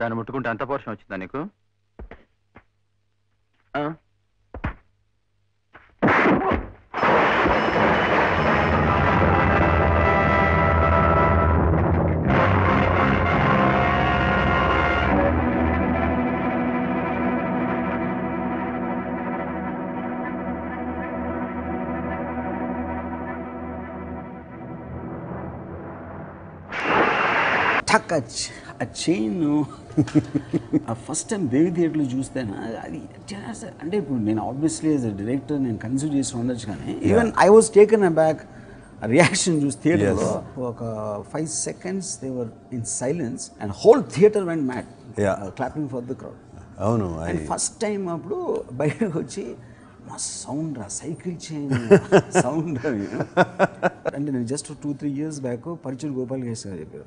దాన్ని ముట్టుకుంటే అంత పోర్షన్ వచ్చిందా నీకు? ఆ చైన్ ఫస్ట్ టైం బేబీ థియేటర్లో చూస్తేనా అది అంటే ఇప్పుడు నేను ఆబ్వియస్లీ యాజ్ అ డైరెక్టర్ నేను కన్సిడర్ చేసి ఉండొచ్చు కానీ even I was taken a back reaction చూసి థియేటర్లో ఒక 5 seconds they were in silence and whole theatre went mad clapping for the crowd. అవును. అండ్ ఫస్ట్ టైం అప్పుడు బయటకు వచ్చి మా సౌండ్ రా సైకిల్ చైన్ సౌండ్ అంటే నేను జస్ట్ 2-3 years బ్యాక్ పరిచయం గోపాల్ గారు చెప్పారు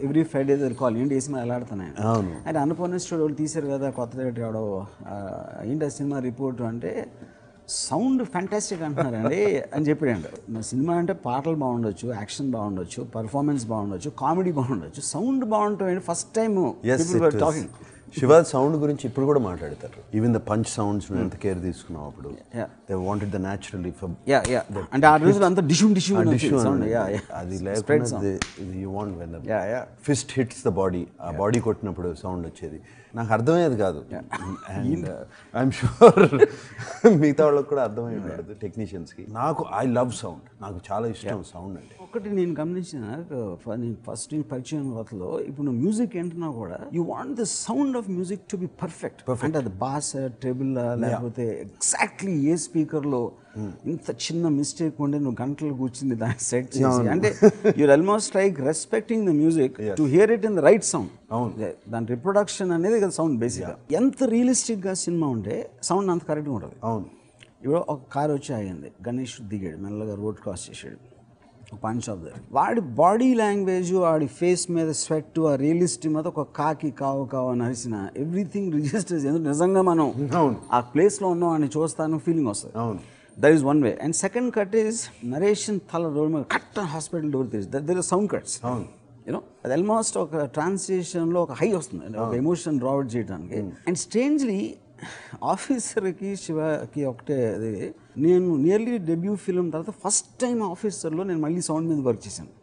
ఎవ్రీ Friday కాల్ ఏంటి వేసి మరి ఎలా ఆడుతున్నాయి అంటే అన్నపూర్ణ స్టూడియో వాళ్ళు తీశారు కదా కొత్త థియేటర్ ఎవడో ఏంటి ఆ సినిమా రిపోర్ట్ అంటే సౌండ్ ఫ్యాంటాస్టిక్ అంటున్నారండి అని చెప్పాడు. సినిమా అంటే పాటలు బాగుండొచ్చు, యాక్షన్ బాగుండొచ్చు, పర్ఫార్మెన్స్ బాగుండొచ్చు, కామెడీ బాగుండొచ్చు, సౌండ్ బాగుంటుంది. First time talking Shiva sound గురించి ఇప్పుడు కూడా మాట్లాడతారు. ఈవెన్ ద పంచ్ సౌండ్స్ ఎంత కేర్ తీసుకున్నావు అప్పుడు. దే వాంటెడ్ ద న్యాచురల్లీ అంటే ఆ రోజులు అంతా డిష్యూమ్ అది లేకుండా you want when fist hits the body, ఆ బాడీ కొట్టినప్పుడు సౌండ్ వచ్చేది. నాకు అర్థమయ్యేది కాదు. అండ్ ఐఎమ్ షూర్ మిగతా వాళ్ళకి కూడా అర్థమై ఉండదు టెక్నీషియన్స్కి. నాకు ఐ లవ్ సౌండ్, నాకు చాలా ఇష్టం సౌండ్ అంటే. ఒకటి నేను గమనించిన నేను ఫస్ట్ పరిచయం కొత్తలో ఇప్పుడు మ్యూజిక్ ఏంటన్నా కూడా you want the sound of music to be perfect. అంటే అది బాస్ ట్రెబుల్ లేకపోతే ఎగ్జాక్ట్లీ ఏ స్పీకర్లో ఇంత చిన్న మిస్టేక్ ఉండే నువ్వు గంటలు కూర్చుంది దాన్ని సెట్ చేసి అంటే you're almost like respecting the music to hear it in the right sound. దాని రిప్రొడక్షన్ అనేది కదా సౌండ్ బేసిక్గా. ఎంత రియలిస్టిక్గా సినిమా ఉంటే సౌండ్ అంత కరెక్ట్గా ఉంటుంది. అవును. ఇప్పుడు ఒక కారు వచ్చి ఆగింది, గణేష్ దిగాడు, మెల్లగా రోడ్ క్రాస్ చేసాడు, పాన్ షాప్ దగ్గర. వాడి బాడీ లాంగ్వేజ్, వాడి ఫేస్ మీద స్వెట్, ఆ రియలిస్టిక్ మీద ఒక కాకి కావు కావు అని అరిసిన ఎవ్రీథింగ్ రిజిస్టర్స్. ఎందుకంటే నిజంగా మనం ఆ ప్లేస్లో ఉన్నాం అని చూస్తాను ఫీలింగ్ వస్తుంది. That is one way. And second cut is narration తల రోడ్ మీద కట్ హాస్పిటల్ డోర్ తీసి there is sound cuts. You know అది ఆల్మోస్ట్ ఒక ట్రాన్స్లేషన్లో ఒక హై వస్తుంది, ఒక ఎమోషన్ డ్రావట్ చేయడానికి. అండ్ స్ట్రేంజ్లీ ఆఫీసర్కి శివకి ఒకటే అది, నేను నియర్లీ డెబ్యూ ఫిల్మ్ తర్వాత ఫస్ట్ టైం ఆఫీసర్లో నేను మళ్ళీ సౌండ్ మీద వర్క్ చేశాను.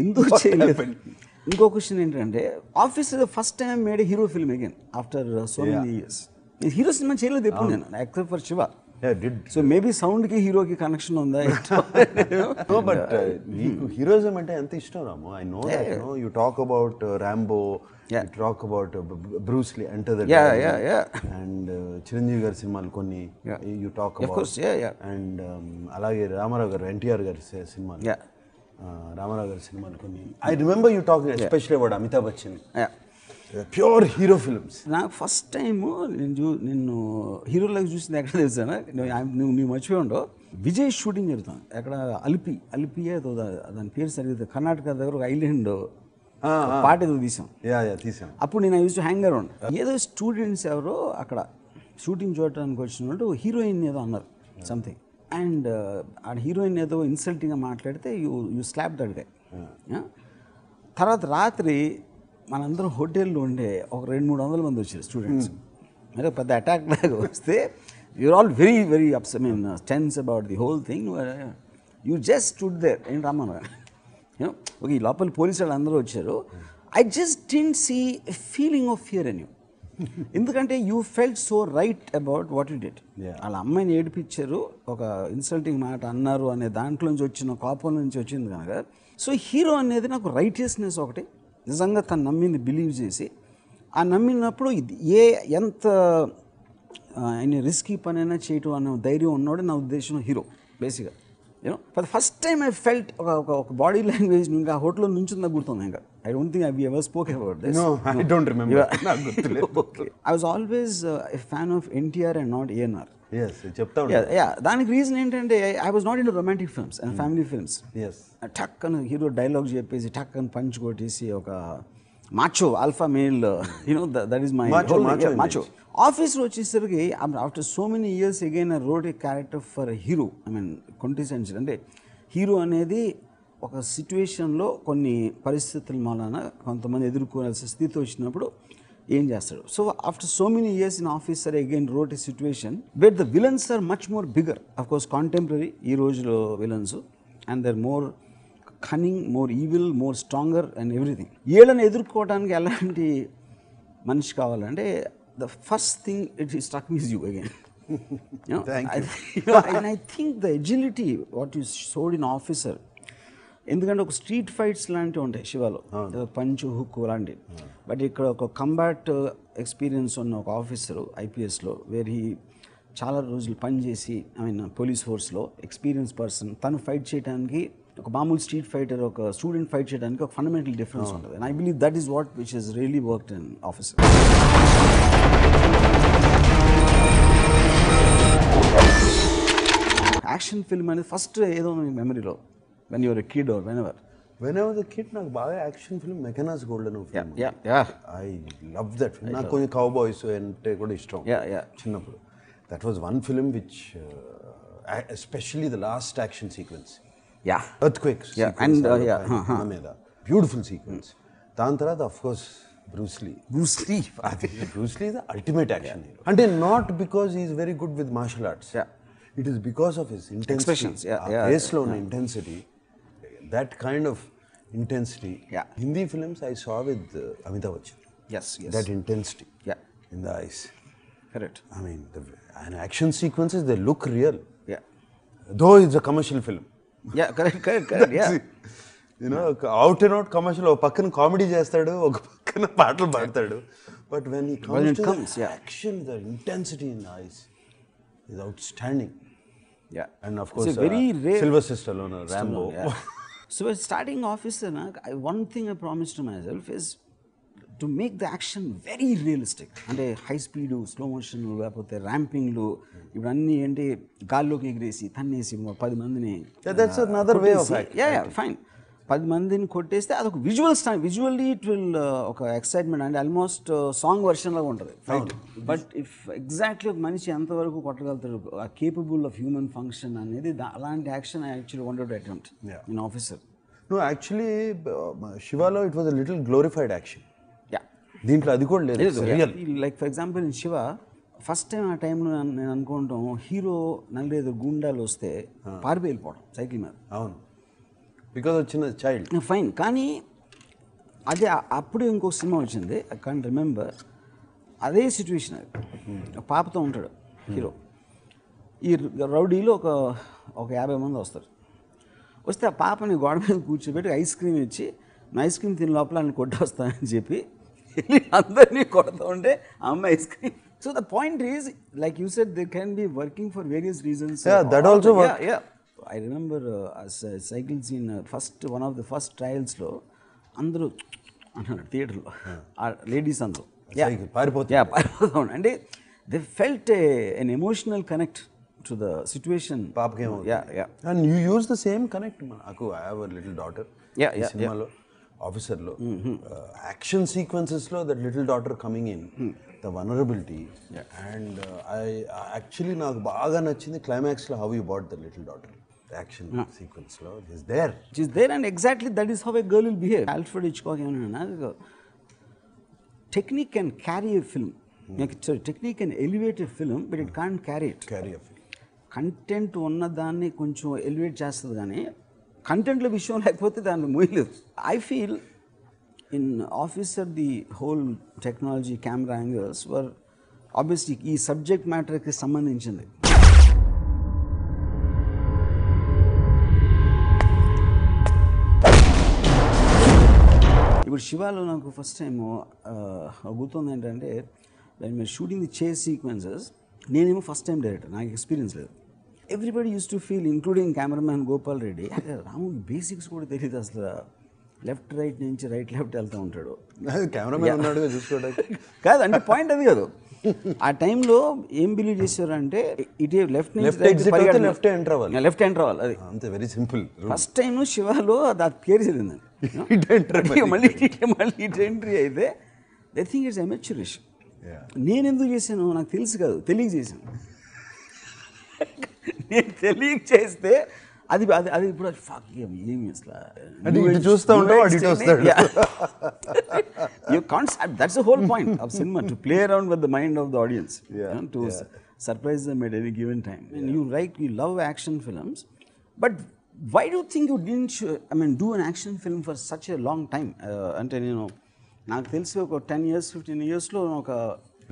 ఎందుకు చేయలేదు? ఇంకో క్వశ్చన్ ఏంటంటే officer first time made hero film again after so many years. Hero సినిమా చేయలేదు ఎప్పుడు నేను, except for Siva. So maybe సౌండ్కి హీరోకి కనెక్షన్ ఉందా? బట్ నీకు హీరోయిజం అంటే ఎంత ఇష్టం Ramu. I know you talk about Rambo, you talk about Bruce Lee, enter the and Chiranjeevi గారి సినిమాలు కొన్ని యూ టాక్ అబౌట్. అండ్ అలాగే రామారావు గారు, ఎన్టీఆర్ గారి సినిమాలు, రామారావు గారి సినిమాలు కొన్ని. I remember you talking especially about Amitabh Bachchan, pure hero films. నాకు ఫస్ట్ టైము నిన్ను హీరోలకు చూసింది ఎక్కడ తెలుసానా, నువ్వు మర్చిపోయి ఉండవు. విజయ్ షూటింగ్ జరుగుతాను ఎక్కడ, అలిపి ఏదో దాని పేరు సరిగ్గా కర్ణాటక దగ్గర ఒక ఐలాండ్ పాట ఏదో తీసాం. అప్పుడు నేను యూజ్ టు హ్యాంగ్ అరౌండ్. ఏదో స్టూడెంట్స్ ఎవరో అక్కడ షూటింగ్ చూడటానికి వచ్చినట్టు హీరోయిన్ ఏదో అన్నారు సంథింగ్. అండ్ ఆ హీరోయిన్ ఏదో ఇన్సల్టింగ్గా మాట్లాడితే యూ స్లాప్ దట్ గే. తర్వాత రాత్రి మనందరం హోటల్లో ఉండే ఒక 200-300 మంది వచ్చారు స్టూడెంట్స్. మరి పెద్ద అటాక్ లాగా వస్తే you're all very very ups, I mean tense about the whole thing. You just stood there. ఏంటి రామన్న ఓకే, ఈ లోపల పోలీసు వాళ్ళు అందరూ వచ్చారు. I just didn't see a feeling of fear in you. ఎందుకంటే you felt so right about what you did. వాళ్ళ అమ్మాయిని ఏడిపించారు, ఒక ఇన్సల్టింగ్ మాట అన్నారు అనే దాంట్లో నుంచి వచ్చిన కోపం నుంచి వచ్చింది కనుక. సో హీరో అనేది నాకు రైటియస్నెస్ ఒకటి, నిజంగా తను నమ్మింది బిలీవ్ చేసి, ఆ నమ్మినప్పుడు ఎంత ఆయన రిస్కీ పని అయినా చేయటం అన్న ధైర్యం ఉన్నాడు నా ఉద్దేశం హీరో బేసిక్గా. You know for the first time I felt ఒక బాడీ లాంగ్వేజ్ ఇంకా హోటల్లో నుంచి నాకు గుర్తుంది. ఇంకా I don't think we ever spoke about this. No, I don't remember. నాకు గుర్తులేదు. Okay. I was always a fan of NTR and not ANR. Yes, చెప్తా Yeah, ఉంటాను. yeah. దానికి రీజన్ ఏంటంటే I was not into romantic films and family films. Yes. టక్ అని hero dialogue చెప్పేసి టక్ అని పంచ్ కొట్టేసి ఒక macho alpha male that is my macho. ఆఫీస్లో వచ్చేసరికి after so many years again I wrote a character for hero. I mean quintessential అంటే హీరో అనేది ఒక సిచ్యువేషన్లో కొన్ని పరిస్థితుల మూలన కొంతమంది ఎదుర్కోవాల్సిన స్థితి వచ్చినప్పుడు ఏం చేస్తాడు. So after so many years in officer again wrote a situation where the villains are much more bigger, of course contemporary ఈ రోజులో villains, and there more cunning, more evil, more stronger and everything. వీళ్ళని ఎదుర్కోవడానికి ఎలాంటి మనిషి కావాలంటే the first thing it struck me is you again. And I think the agility what you showed in Officer, ఎందుకంటే ఒక street fights లాంటివి ఉంటాయి శివాలో, పంచు హుక్ లాంటివి. బట్ ఇక్కడ ఒక కంబాట్ ఎక్స్పీరియన్స్ ఉన్న ఒక ఆఫీసరు ఐపీఎస్లో వేర్ హీ చాలా రోజులు పనిచేసి ఐ మీన్ పోలీస్ ఫోర్స్లో ఎక్స్పీరియన్స్ పర్సన్, తను ఫైట్ చేయడానికి ఒక మామూలు స్ట్రీట్ ఫైటర్ ఒక స్టూడెంట్ ఫైట్ చేయడానికి ఒక ఫండమెంటల్ డిఫరెన్స్ ఉంటుంది. And I believe that is what which is really worked in officer. Action film అనేది ఫస్ట్ ఏదో మీ మెమరీలో when you were a kid or whenever? When I was a kid, నాకు బాగా action film Mackenna's golden film. I love that film. నాకు కొంచెం cowboys అంటే కూడా ఇష్టం చిన్నప్పుడు. That was one film which especially the last action sequence, earthquakes మీద beautiful sequence. దాని తర్వాత of course Bruce Lee the ultimate action hero. అంటే not because is very good with martial arts, it is because of his intensity, ఫేస్లో ఉన్న intensity, that kind of intensity. Hindi films I saw with Amitabh Bachchan. Yes. That intensity in the eyes. Correct. I mean, and action sequences, they look real. Though it's a commercial film. Correct. You know, out and out commercial. ఒక పక్కన comedy చేస్తాడు, ఒక పక్కన పాటలు పాడతాడు. But when he comes to the action, the intensity in the eyes is outstanding. And of course, very rare Sylvester Stallone, Rambo. So starting Officer, one thing I promised to myself is to make the action very realistic. అంటే high speed, slow motion, లేకపోతే ర్యాంపింగ్లు, ఇవన్నీ ఏంటి గాల్లోకి ఎగిరేసి తన్నేసి 10 మందిని, that's another way of acting. Fine, 10 మందిని కొట్టేస్తే అదొక visually it will ఒక ఎక్సైట్మెంట్, అంటే ఆల్మోస్ట్ సాంగ్ వర్షన్ లాగా ఉంటుంది ఫైట్. బట్ ఇఫ్ ఎగ్జాక్ట్లీ ఒక మనిషి ఎంతవరకు కొట్టగలుగుతాడు, కేపబుల్ ఆఫ్ హ్యూమన్ ఫంక్షన్ అనేది, అలాంటి action I actually wanted to attempt in officer. No, actually, Shivalo, it was a little glorified action. దీంట్లో అది కూడా లేదు. Like for example in Shiva, first time ఆ టైంలో నేను అనుకుంటాం హీరో 4-5 గుండాలు వస్తే పారిపోయి వెళ్ళిపోవడం సైకిల్ మీద. అవును, బికాజ్ వచ్చిన చైల్డ్. ఫైన్, కానీ అదే అప్పుడు ఇంకో సినిమా వచ్చింది, ఐ కాంట్ రిమెంబర్, అదే సిచ్యువేషన్. అది పాపతో ఉంటాడు హీరో, ఈ రౌడీలో ఒక 50 మంది వస్తారు. వస్తే ఆ పాపని గోడ మీద కూర్చోబెట్టి ఐస్ క్రీమ్ ఇచ్చి, ఐస్ క్రీమ్ తిని లోపల అని కొట్టొస్తానని చెప్పి అందరినీ కొడుతూ ఉంటే ఆ అమ్మాయి ice cream. So the point is like you said they can be working for various reasons. That also work. I remember cycle scene one of the first ట్రయల్స్లో అందరూ అన్నాడు థియేటర్లో, ఆ లేడీస్ అందరూ పారిపోతాం అంటే they felt an emotional connect to the situation. Paapkemo. Yeah. And you use the same connect. Aku, I have a little daughter. Cinema Officer lo. Action sequences lo, that little daughter coming in, the vulnerability. And I actually naaku baaga nachindi climax lo how you brought the little daughter. The action sequence lo is there. It is there, and exactly that is how a girl will behave. Alfred Hitchcock emanna, technique can carry a film. Technique can elevate a film, but it can't carry it. Carry a film. Content ఉన్నదాన్ని కొంచెం elevate చేస్తుంది, కానీ కంటెంట్లో విషయం లేకపోతే దాన్ని మోయలేదు. I feel in officer the whole technology, camera angles were obviously ఈ సబ్జెక్ట్ మ్యాటర్కి సంబంధించింది. ఇప్పుడు శివాలో నాకు ఫస్ట్ టైం గుర్తుంది ఏంటంటే, దాని మీరు షూటింగ్ ది చేస్ సీక్వెన్సెస్, నేనేమో ఫస్ట్ టైం డైరెక్టర్, నాకు ఎక్స్పీరియన్స్ లేదు. Everybody use to feel, including cameraman Gopal Reddy, Ramu basics కూడా తెలియదు అసలు, లెఫ్ట్ రైట్ నుంచి రైట్ లెఫ్ట్ వెళ్తూ ఉంటాడు. కెమెరామెన్ ఉన్నాడు చూసుకోవడానికి. కాదు అంటే పాయింట్ అది కాదు. ఆ టైంలో ఏం బిలీవ్ చేశారంటే ఇటే లెఫ్ట్ నుంచి లెఫ్ట్ ఎంటర్ అవ్వాలి. అది అంతే, వెరీ సింపుల్. ఫస్ట్ టైం శివాలో అది పేరు చదివిందండి. మళ్ళీ ఇటు ఎంట్రీ అయితే దే థింక్ ఇట్స్ అమెచ్యూరిష్. నేను ఎందుకు చేశాను నాకు తెలుసు కాదు, తెలియక చేశాను. నేను తెలియక చేస్తే అది అది అది ఇప్పుడు ఏమి అసలు చూస్తూ ఉంటావు. That's the whole point of cinema, to play around with the mind of the audience, to surprise them at any given time. And you love action films, but why do think you didn't do an action film for such a long time? అంటే నేను నాకు తెలిసి ఒక 10 years 15 yearsలో ఒక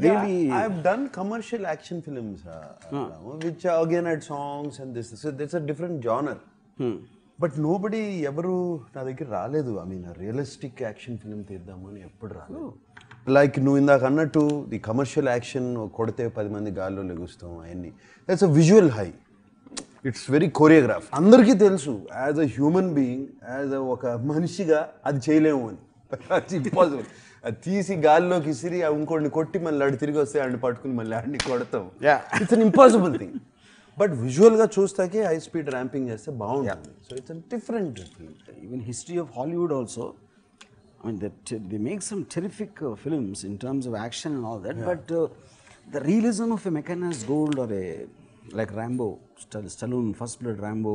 really I've done commercial action films which again had songs and this, so it's a different genre. But nobody ఎవరు నా దగ్గర రాలేదు. I mean realistic action film తీద్దాము అని ఎప్పుడు రాలేదు. లైక్ నువ్వు ఇందాక అన్నట్టు ది కమర్షియల్ యాక్షన్ కొడితే 10 మంది గాల్లో లెగుస్తాం అవన్నీ, that's a visual high. It's very choreograph. అందరికీ తెలుసు as a human being, as ఒక మనిషిగా అది చేయలేము అని. అది ఇంపాసిబుల్. అది తీసి గాల్లోకి ఇసిరి ఇంకోటిని కొట్టి మళ్ళీ ఆడు తిరిగి వస్తే ఆడిని పట్టుకుని మళ్ళీ ఆడిని కొడతాం. It's an impossible thing. But విజువల్గా చూస్తాకే హై స్పీడ్ ర్యాంపింగ్ చేస్తే బాగుంటుంది. So it's a different film. Even history of Hollywood also, I mean, they make some terrific films in terms of action and all that, but the realism of a mechanized gold or like Rambo, Stallone, First Blood Rambo,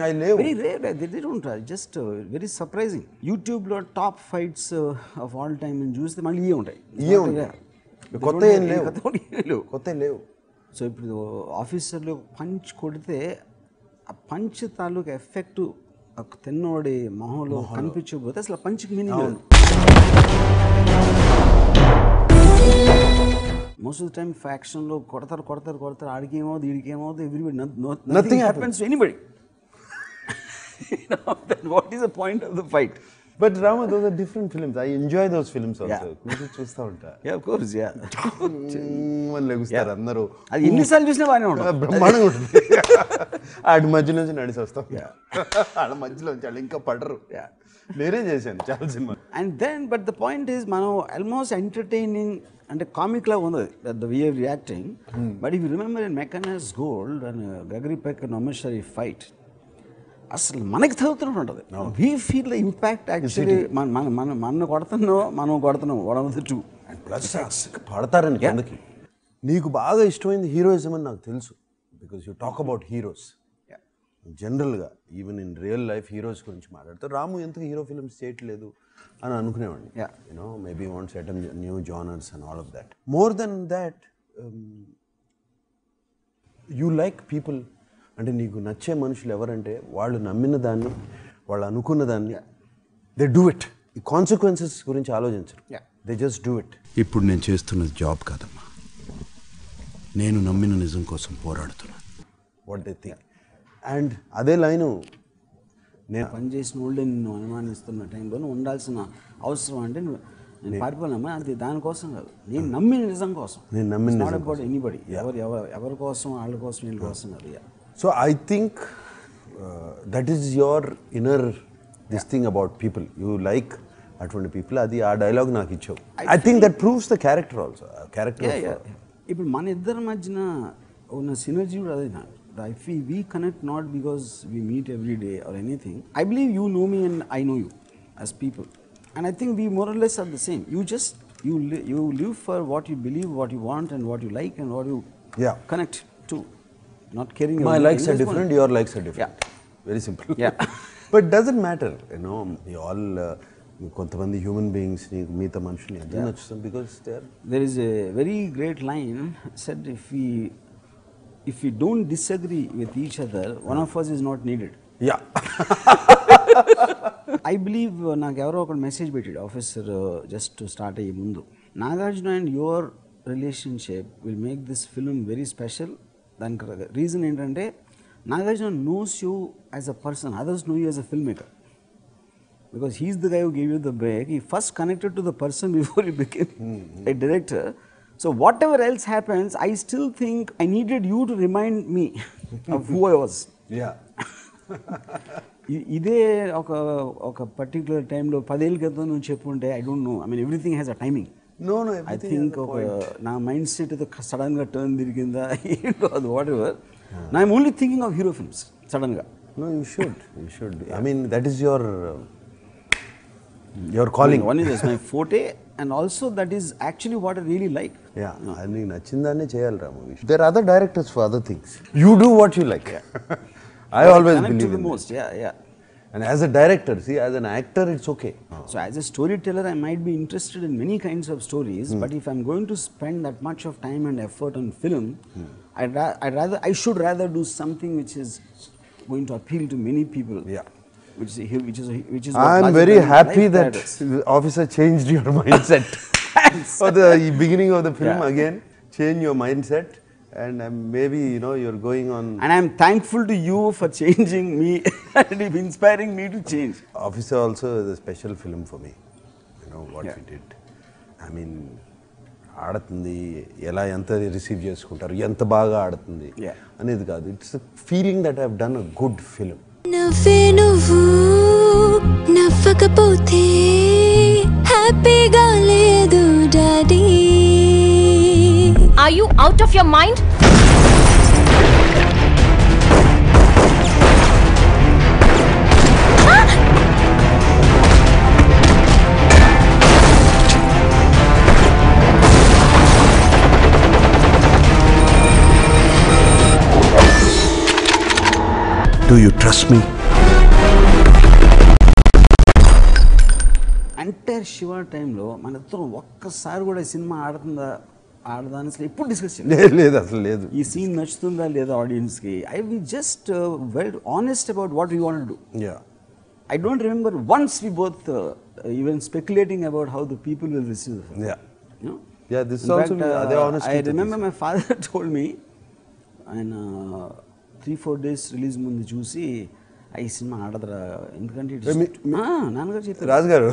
I love very rare. They don't, just very surprising. YouTube lo top fights of all time in juice the mali untai. కొత్త ఏం లేవు. So ఇప్పుడు ఆఫీసర్లో punch కొడితే ఆ punch తాలూకు effect తిన్నోడి మొహంలో కనిపించకపోతే అసలు పంచ్కి మీనింగ్ లేదు. మోస్ట్ ఆఫ్ ద టైమ్ ఫ్యాక్షన్లో కొడతారు ఆడికి ఏమవుతుంది వీడికి ఏమవుతుంది, everybody nothing happens to anybody. What is the point of the fight? But Rama, those are different films. I enjoy those films also. నేను చూస్తూ ఉంటా. Yeah, of course, yeah. మన లెగుస్తారు అందరూ. అది ఎన్నిసార్లు చూసినా బాగానే ఉంటుంది, బ్రహ్మాండంగా ఉంటుంది. ఆడి మధ్య నుంచి నడిచి వస్తాం. ఆడ మధ్యలో వాళ్ళు ఇంకా పడరు. నేనే చేశాను చాలా సినిమా. And then but the point is మనం ఆల్మోస్ట్ ఎంటర్టైనింగ్ అంటే కామిక్ లా ఉంది the way of reacting. But if you remember in Mackenna's Gold and Gregory Peck నమేశ్వరి ఫైట్ అసలు మనకి తగ్గుతున్నట్టు ఉంటుంది. We feel the impact actually. మనం కొడుతున్నాం one of the two. And plus పడతారని కిందకి. నీకు బాగా ఇష్టమైంది హీరోయిజం అని నాకు తెలుసు, because you talk about heroes జనరల్గా. Even in real life heroes గురించి మాట్లాడతారు. రాము ఎందుకు హీరో ఫిల్మ్స్ చేయట్లేదు అని అనుకునేవాడిని. You know maybe want set new genres and all of that. More than that you like people. అంటే నీకు నచ్చే మనుషులు ఎవరంటే వాళ్ళు నమ్మిన దాన్ని, వాళ్ళు అనుకున్న దాన్ని దే డూ ఇట్. ఈ కాన్సిక్వెన్సెస్ గురించి ఆలోచించరు, దే జస్ట్ డూ ఇట్. ఇప్పుడు నేను చేస్తున్నది జాబ్ కాదమ్మా, నేను నమ్మిన నిజం కోసం పోరాడుతున్నాను. What they think. అండ్ అదే లైను నేను పనిచేసిన వాళ్ళే నిన్ను అనుమానిస్తున్న టైంలో ఉండాల్సిన అవసరం అంటే నేను పారిపోలేమ్మా, అది దానికోసం కాదు, నేను నమ్మిన నిజం కోసం. నేను నమ్మిన ఎనీబడి ఎవరి కోసం, వాళ్ళ కోసం, వీళ్ళ కోసం కాదు. So I think that is your inner this thing about people. You like అటువంటి పీపుల్. అది ఆ డైలాగ్ నాకు ఇచ్చావు. I think that proves the character also. Character ఇప్పుడు మన ఇద్దరి మధ్యన ఉన్న సినర్జీ కూడా అదే. If we connect not because we meet every day or anything, I believe you know me and I know you as people, and I think we more or less are the same. You live for what you believe, what you want, and what you like, and what you connect to. Not caring. My likes are different, your likes are different. Very simple. But doesn't matter, you know. We all కొంతమంది human beings మిగతా మనుషుల్ని అదే నచ్చుతాం, because there is a very great line said, if we don't disagree with each other, one of us is not needed. I believe నాకు ఎవరో ఒక message పెట్టాడు officer just start అయ్యే ముందు, Nagarjuna and your relationship will make this film very special. దానికి reason ఏంటంటే Nagarjuna knows you as a person, others know you as a filmmaker. Because he's the guy who gave you the break. He first connected to the person before he became a director. So whatever else happens, I still think I needed you to remind me of who I was. ఇదే ఒక particular టైంలో 10 ఏళ్ళ క్రితం నువ్వు చెప్పుంటే I don't know, I mean everything has a timing. No, I think నా mind set ఏదో సడన్గా టర్న్ తిరిగిందా ఏంటో అది what ever. I'm only thinking of hero films సడన్గా. No, you should. I mean, that is your calling. One is my forte and also that is actually what I really like. Yeah, I mean, nachindanne cheyali Ramu. There are other directors for other things. You do what you like. I always believe in most. Yeah. And as a director, see, as an actor, it's okay. So as a storyteller, I might be interested in many kinds of stories, but if I'm going to spend that much of time and effort on film, I should rather do something which is going to appeal to many people. Yeah. Which is I'm very happy that the officer changed your mindset. For the beginning of the film again, change your mindset, and maybe you're going on. And I'm thankful to you for changing me and inspiring me to change. Officer also is a special film for me. You know what we did. I mean, ఆడుతుంది ఎలా ఎంత receive చేసుకుంటారు, ఎంత బాగా ఆడుతుంది అనేది కాదు. It's feeling that I have done a good film. నవ్వే నువ్వు నవ్వకపోతే హ్యాపీగా లేదు daddy. Are you out of your mind? Do you trust me? Entire Shiva టైంలో మన ఇద్దరం ఒక్కసారి కూడా సినిమా ఆడదా అని అసలు ఎప్పుడు డిస్కస్ లేదు, అసలు లేదు. ఈ సీన్ నచ్చుతుందా లేదా ఆడియన్స్కి. I've just very honest about what you want to do. I don't remember once we both even speculating about how the people will receive the film. Yeah, this is also they honest. I remember my father told me, and 3-4 days release ముందు చూసి ఈ cinema ఆడదురా ఎందుకంటే నాన్నగారు చెప్పారు రాజు గారు,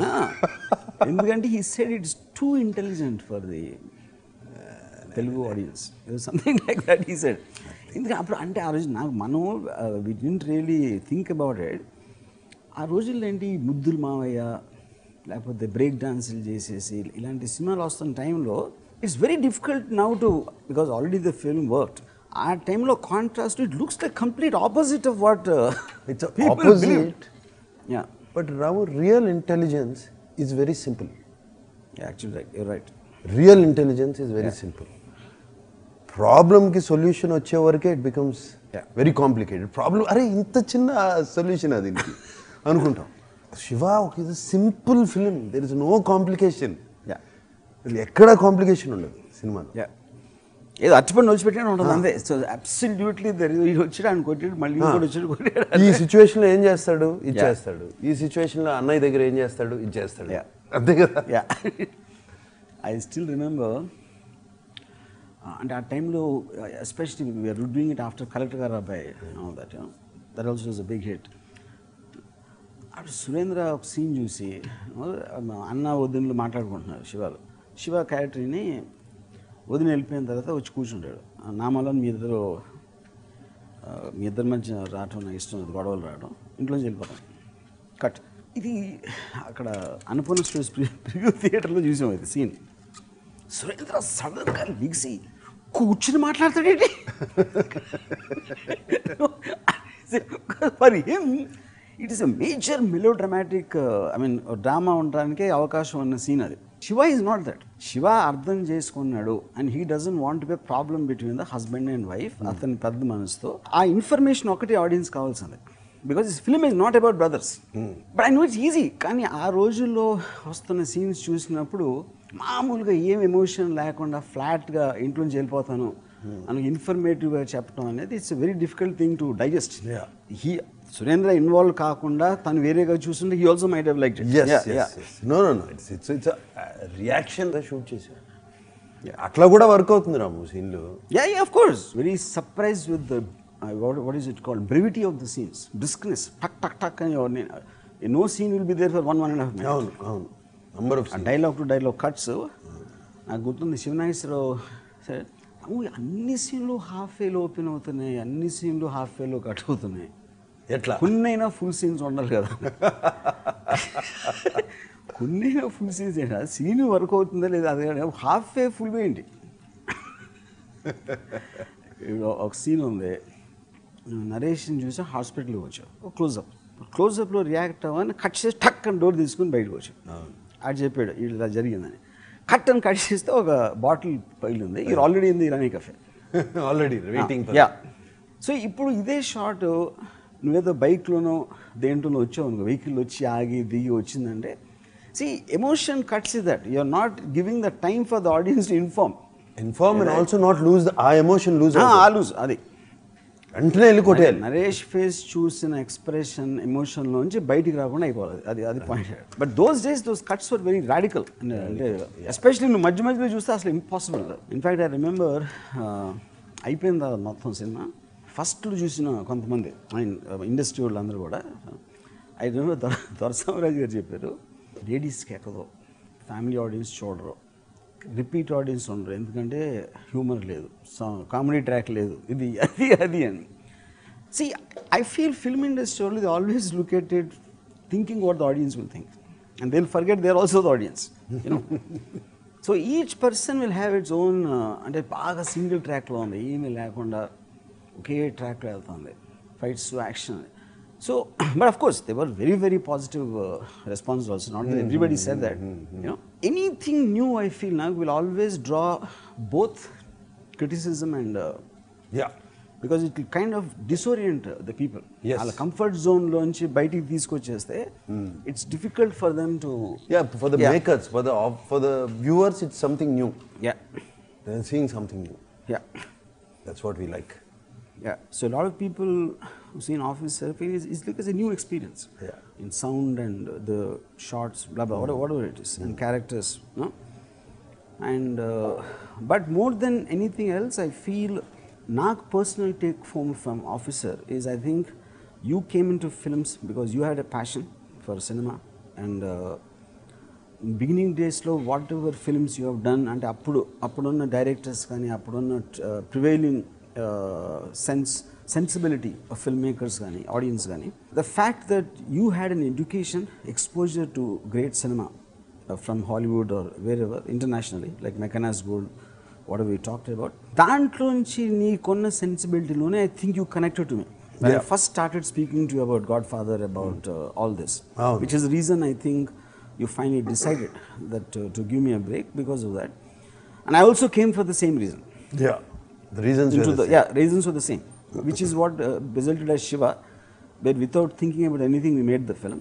ఎందుకంటే he said it's too intelligent for the Telugu audience. It was something like that he said. ఎందుకంటే అప్పుడు అంటే ఆ రోజు నాకు మనం we didn't really think about it. ఆ రోజుల్లో ఏంటి ముద్దులు మావయ్య లేకపోతే బ్రేక్ డాన్సులు చేసేసి ఇలాంటి సినిమాలు వస్తున్న టైంలో it's very difficult now to because already the film worked. ఆ టైంలో contrast it looks like complete opposite of what it's opposite. Yeah but Ramu, real intelligence is very simple. Actually you're right. Real intelligence is very simple. ప్రాబ్లమ్కి solution వచ్చే వరకే it becomes very complicated. Problem అరే ఇంత చిన్న solution అది అనుకుంటాం. శివ ఇది simple film, there is no complication. ఎక్కడా కాంప్లికేషన్ ఉండదు సినిమాలో. ఏదో అచ్చిపడి నొలిచిపెట్టాను ఉంటుంది అంతే. సో అబ్సల్యూట్లీ వచ్చాడు ఆయన కొట్టాడు, మళ్ళీ ఇంకోటి వచ్చాడు కొట్టాడు. ఈ సిచ్యువేషన్లో ఏం చేస్తాడు, ఇది చేస్తాడు. ఈ సిచ్యువేషన్లో అన్నయ్య దగ్గర ఏం చేస్తాడు, ఇది చేస్తాడు. అంతే కదా. ఐ స్టిల్ రిమెంబర్ అంటే ఆ టైంలో especially we are doing it after collector గారు అబ్బాయి that also was a big hit. అప్పుడు సురేంద్ర ఒక సీన్ చూసి అన్న వదినలు మాట్లాడుకుంటున్నారు శివ క్యారెక్టర్ని వదిన వెళ్ళిపోయిన తర్వాత వచ్చి కూర్చుంటాడు. నా మళ్ళీ మీ ఇద్దరి మధ్య రావటం నాకు ఇష్టం లేదు, గొడవలు రావడం, ఇంట్లోంచి వెళ్ళిపోతాం. కట్. ఇది అక్కడ అన్నపూర్ణ స్టూడియోస్ ప్రివ్యూ థియేటర్లో చూసాం ఇది సీన్. సురేంద్ర సడన్గా లిగిసి కూర్చుని మాట్లాడతాడేంటి మరి ఏం. It is a major melodramatic drama ఉండడానికి అవకాశం ఉన్న సీన్ అది. Shiva is not that. Shiva అర్థం చేసుకున్నాడు and he doesn't want be problem between the husband and wife. అతని పెద్ద మనసుతో ఆ ఇన్ఫర్మేషన్ ఒకటి ఆడియన్స్ కావాల్సింది. Because this film is not about brothers, but I know it's easy. కానీ ఆ రోజుల్లో వస్తున్న సీన్స్ చూసినప్పుడు మామూలుగా ఏం ఎమోషన్ లేకుండా ఫ్లాట్గా ఇంట్లోంచి వెళ్ళిపోతాను అని ఇన్ఫర్మేటివ్గా చెప్పడం అనేది it's very difficult thing to digest. Surendra involve కాకుండా తను వేరేగా చూస్తుంటే he also might have liked it. No it's reaction shoot చేశారు. అట్లా కూడా వర్క్ అవుతుంది రాము సీన్లు. Of course. Very surprise with the what is it called, brevity of the scenes, briskness, tuck అని no scene will be there for 1.5 minutes. అవును number of dialogue to dialogue cuts. నాకు గుర్తుంది శివనాగేశ్వరరావు సరే అన్ని సీన్లు హాఫ్ వేలో ఓపెన్ అవుతున్నాయి, అన్ని సీన్లు హాఫ్ వేలో కట్ అవుతున్నాయి. ఎట్లా కొన్నైనా ఫుల్ సీన్స్ ఉండాలి కదా. కొన్నైనా ఫుల్ సీన్స్ ఏంటి, సీన్ వర్క్ అవుతుందా లేదా, అదే హాఫ్ ఏ ఫుల్ ఏంటి. ఒక సీన్ ఉంది, నరేష్ని చూసి హాస్పిటల్కి వచ్చావు, క్లోజప్లో రియాక్ట్ అవ్వని కట్ చేసి టక్ అని డోర్ తీసుకుని బయటకు వచ్చావు. అది చెప్పాడు ఇలా జరిగిందని. కట్ చేస్తే ఒక బాటిల్ పగిలింది, ఇది already in the Irani కఫే, already waiting. Yeah. So ఇప్పుడు ఇదే షాట్ నువ్వేదో బైక్లోనో దేంట్లోనో వచ్చావు అనుకో, వెహికల్ వచ్చి ఆగి దిగి వచ్చిందంటే, see emotion cuts is that you are not giving the time for the audience to inform and also not lose ఆ ఎమోషన్ లూజ్ అది వెంటనే వెళ్ళి కొట్టేయాలి. నరేష్ ఫేస్ చూసిన ఎక్స్ప్రెషన్ ఎమోషన్లోంచి బయటికి రాకుండా అయిపోవాలి, అది point. But those days those cuts were very radical, అంటే ఎస్పెషలీ నువ్వు మధ్యలో చూస్తే అసలు ఇంపాసిబుల్. ఇన్ఫ్యాక్ట్ ఐ రిమెంబర్ అయిపోయింది మొత్తం సినిమా, ఫస్ట్లో చూసిన కొంతమంది ఇండస్ట్రీ వాళ్ళు అందరూ కూడా, ఐ రిమెంబర్ దొరసామరాజు గారు చెప్పారు, లేడీస్కి ఎక్కదో, ఫ్యామిలీ ఆడియన్స్ చూడరు, రిపీట్ ఆడియన్స్ ఉండరు, ఎందుకంటే హ్యూమర్ లేదు, కామెడీ ట్రాక్ లేదు, ఇది అది అని. See I feel film industry వాళ్ళు they always look at it thinking what the audience will think, and they will forget they are also the audience, you know. So each person will have its own, అంటే బాగా single ట్రాక్లో ఉంది, ఏమీ లేకుండా ఒకే ట్రాక్లో వెళ్తుంది, fights action. So, but of course, they were very, very positive responses also. Not that everybody said that. You know, anything new, I feel now will always draw both criticism and because it will kind of disorient the people. Yes. Ala comfort zone lonchi baytiki teeskocheste, it's difficult for them to. Yeah, for the makers, for the viewers, it's something new. Yeah, They're seeing something new. Yeah, that's what we like. Yeah, so a lot of people who see an Officer feel it's like it's a new experience. Yeah. In sound and the shots, blah blah, whatever it is, and characters, no? And but more than anything else, I feel Nag personal take home from Officer is, I think you came into films because you had a passion for cinema, and in beginning days lo whatever films you have done, and appuduన్న directors కానీ appuduన్న prevailing sensibility of filmmakers gani, audience gani, the fact that you had an education, exposure to great cinema from Hollywood or wherever internationally, like Mechanized Gold, whatever we talked about, దాంట్లోంచి నీ కొన్న sensibility లోనే I think you connected to me. When I first started speaking to you about Godfather, about all this, which is the reason I think you finally decided that to give me a break because of that. And I also came for the same reason. Yeah. The reasons were the same. Yeah, reasons were the same, which is what resulted as Shiva, where without thinking about anything we made the film.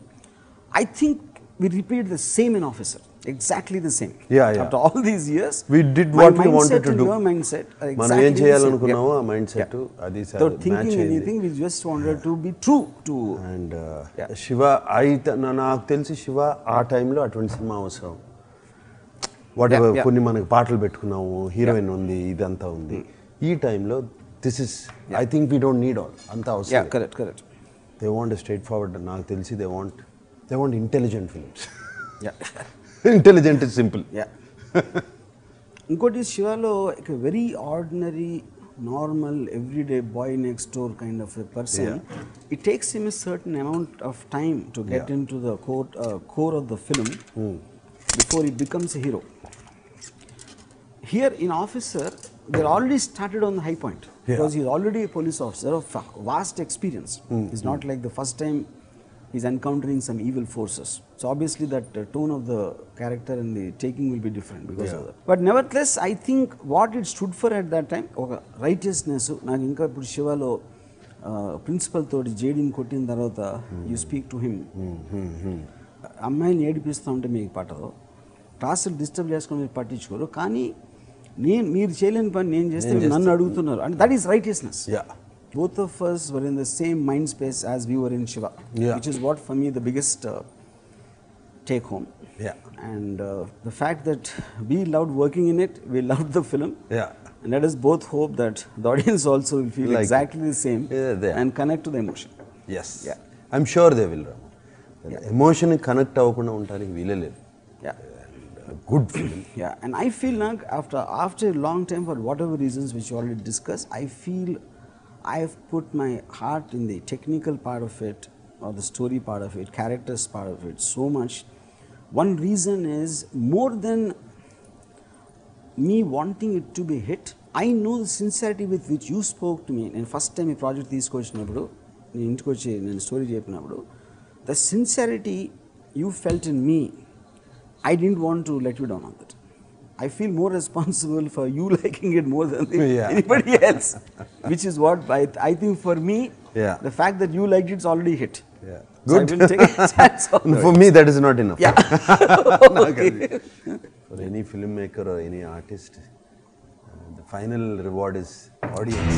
I think we repeated the same in Officer, exactly the same. Yeah. After all these years, we did what we wanted to do. Your mindset are మనం ఏం exactly the చేయాలనుకున్నామో same. ఆ mind set అది Without thinking anything, we just wanted to be true to. And Shiva నాకు తెలిసి శివ ఆ టైంలో అటువంటి cinema అవసరం. వాట్ ఎవర్ కొన్ని మనకి పాటలు పెట్టుకున్నాము, హీరోయిన్ ఉంది, ఇదంతా ఉంది. ఈ టైంలో this is I think we don't need all అంత అవసరం. Correct. They want straightforward. నాకు తెలిసి they want intelligent films. Intelligent is simple. ఇంకోటి శివలో ఒక very ordinary normal everyday boy next door kind of a person, it takes him a certain amount of time to get into the core of the film before he becomes a hero. Here in Officer, they're already started on the high point because he's already a police officer of vast experience. It's not like the first time he's encountering some evil forces. So obviously that tone of the character and the taking will be different because of that. But nevertheless, I think what it stood for at that time, righteousness. నాకు ఇంకా ఇప్పుడు శివలో principal తోటి జేడీని కొట్టిన తర్వాత you speak to him, అమ్మాయిని ఏడిపిస్తూ ఉంటే మీకు పట్టదు, క్లాసులు డిస్టర్బ్ చేసుకుని మీరు పట్టించుకోరు, కానీ మీరు చేయలేని పని నేను చేస్తే నన్ను అడుగుతున్నారు, అంటే that is righteousness. Both of us were in the same mind space as we were in Shiva, which is what for me the biggest take home. And the fact that we loved working in it, we loved the film, and let us both hope that the audience also will feel like exactly the same and connect to the emotion. Yes, I'm sure they will. Emotion connect avukunda untaనికి వీలలేదు. Good film. And I feel like after a long time, for whatever reasons which you already discussed, I feel I've put my heart in the technical part of it, or the story part of it, characters part of it, so much. One reason is, more than me wanting it to be hit, I know the sincerity with which you spoke to me. And first time ఈ project తీసుకొచ్చినప్పుడు, నేను ఇంటికి వచ్చి నేను story చెప్పినప్పుడు, the sincerity you felt in me, I didn't want to let you down on that. I feel more responsible for you liking it more than anybody else, which is what I think for me, the fact that you liked it is already hit. Yeah. So Good. I will take a chance on it. For me, that is not enough. Yeah. Okay. For any filmmaker or any artist, the final reward is audience.